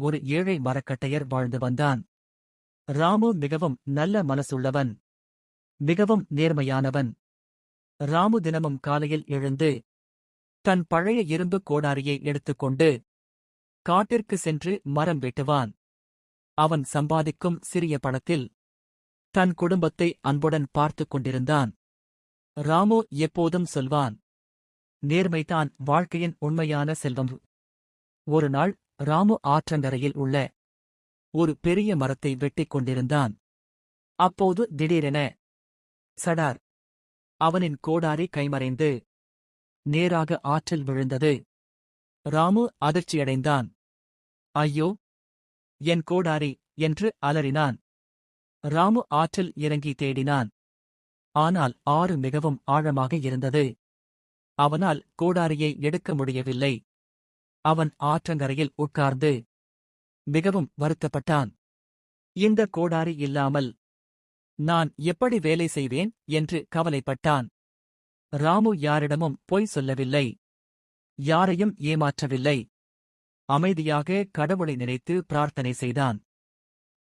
ஒரு ஏழை மரக்கட்டையர் வாழ்ந்து வந்தான். ராமு மிகவும் நல்ல மனசுள்ளவன். மிகவும் நேர்மையானவன். ராமு தினமும் காலையில் எழுந்து தன் பழைய இரும்பு கோடாரியை எடுத்துக்கொண்டு காட்டிற்கு சென்று மரம் வெட்டுவான். அவன் சம்பாதிக்கும் சிறிய பணத்தில் தன் குடும்பத்தை அன்புடன் பார்த்துக் கொண்டிருந்தான். ராமு எப்போதும் சொல்வான், நேர்மைதான் வாழ்க்கையின் உண்மையான செல்வம். ஒருநாள் ராமு ஆற்றங்கரையில் உள்ள ஒரு பெரிய மரத்தை வெட்டிக் கொண்டிருந்தான். அப்போது திடீரென சடார்! அவனின் கோடாரி கைமறைந்து நேராக ஆற்றில் விழுந்தது. ராமு அதிர்ச்சியடைந்தான். ஐயோ, என் கோடாரி என்று அலறினான். ராமு ஆற்றில் இறங்கி தேடினான். ஆனால் ஆறு மிகவும் ஆழமாக இருந்தது. அவனால் கோடாரியை எடுக்க முடியவில்லை. அவன் ஆற்றங்கரையில் உட்கார்ந்து மிகவும் வருத்தப்பட்டான். இந்த கோடாரி இல்லாமல் நான் எப்படி வேலை செய்வேன் என்று கவலைப்பட்டான். ராமு யாரிடமும் பொய் சொல்லவில்லை. யாரையும் ஏமாற்றவில்லை. அமைதியாக கடவுளை நினைத்து பிரார்த்தனை செய்தான்.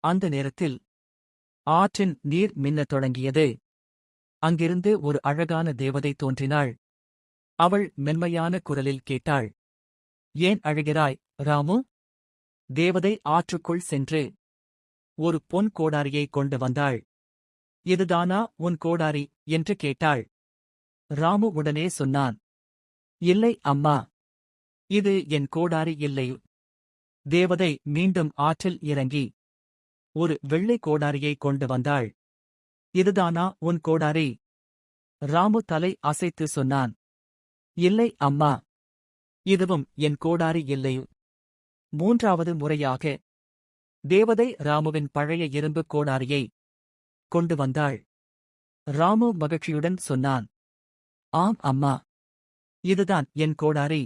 அந்த நேரத்தில் ஆற்றின் நீர் மின்னத் தொடங்கியது. அங்கிருந்து ஒரு அழகான தேவதை தோன்றினாள். அவள் மென்மையான குரலில் கேட்டாள், ஏன் அழுகிறாய், ராமு? தேவதை ஆற்றுக்குள் சென்று ஒரு பொன் கோடாரியை கொண்டு வந்தாள். இதுதானா உன் கோடாரி என்று கேட்டாள். ராமு உடனே சொன்னான், இல்லை அம்மா, இது என் கோடாரி இல்லை. தேவதை மீண்டும் ஆற்றில் இறங்கி ஒரு வெள்ளை கோடாரியை கொண்டு வந்தாள். இதுதானா உன் கோடாரி? ராமு தலை அசைத்து சொன்னான், இல்லை அம்மா, இதுவும் என் கோடாரி இல்லை. மூன்றாவது முறையாக தேவதை ராமுவின் பழைய இரும்பு கோடாரியை கொண்டு வந்தாள். ராமு மகிழ்ச்சியுடன் சொன்னான், ஆம் அம்மா, இதுதான் என் கோடாரி.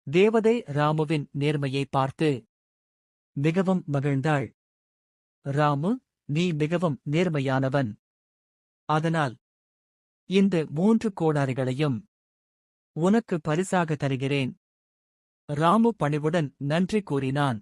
தேவதை ராமுவின் நேர்மையை பார்த்து மிகவும் மகிழ்ந்தாள். ராமு, நீ மிகவும் நேர்மையானவன். அதனால் இந்த 3 கோடாரிகளையும் உனக்கு பரிசாக தருகிறேன். ராமு பணிவுடன் நன்றி கூறினான்.